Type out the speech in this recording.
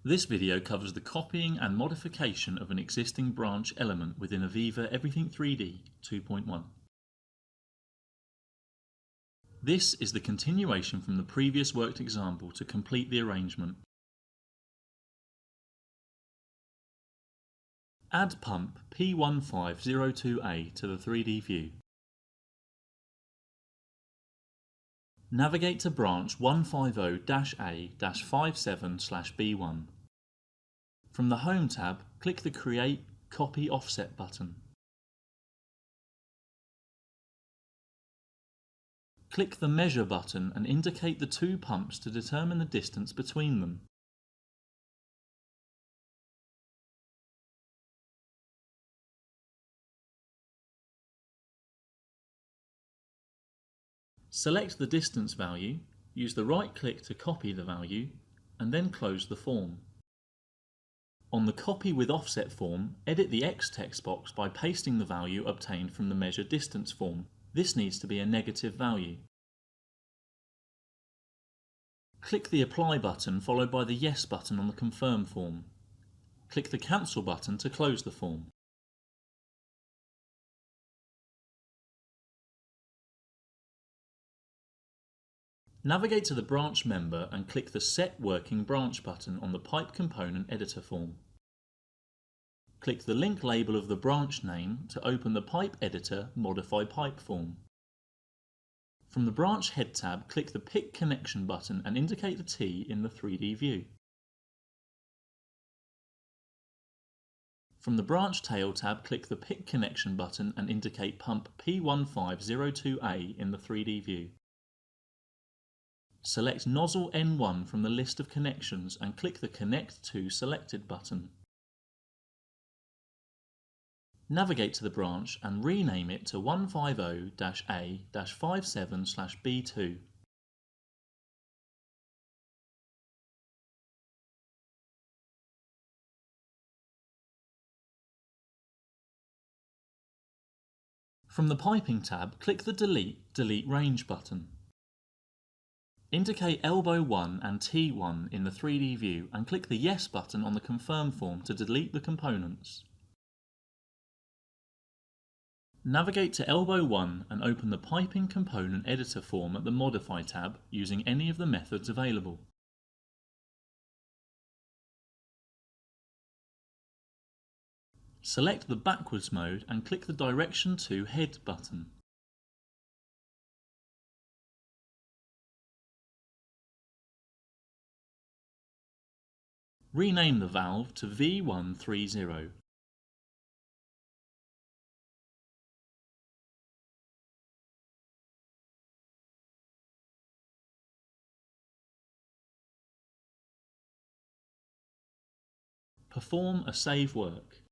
This video covers the copying and modification of an existing branch element within AVEVA Everything 3D 2.1. This is the continuation from the previous worked example to complete the arrangement. Add pump P1502A to the 3D view. Navigate to branch 150-A-57/B1. From the Home tab, click the Create Copy Offset button. Click the Measure button and indicate the two pumps to determine the distance between them. Select the distance value, use the right click to copy the value, and then close the form. On the Copy with Offset form, edit the X text box by pasting the value obtained from the Measure Distance form. This needs to be a negative value. Click the Apply button followed by the Yes button on the Confirm form. Click the Cancel button to close the form. Navigate to the branch member and click the Set Working Branch button on the Pipe Component Editor form. Click the link label of the branch name to open the Pipe Editor Modify Pipe form. From the Branch Head tab, click the Pick Connection button and indicate the T in the 3D view. From the Branch Tail tab, click the Pick Connection button and indicate pump P1502A in the 3D view. Select nozzle N1 from the list of connections and click the Connect to Selected button. Navigate to the branch and rename it to 150-A-57/B2. From the Piping tab, click the Delete Range button. Indicate elbow 1 and T1 in the 3D view and click the Yes button on the Confirm form to delete the components. Navigate to elbow 1 and open the Piping Component Editor form at the Modify tab using any of the methods available. Select the Backwards mode and click the Direction to Head button. Rename the valve to V130. Perform a save work.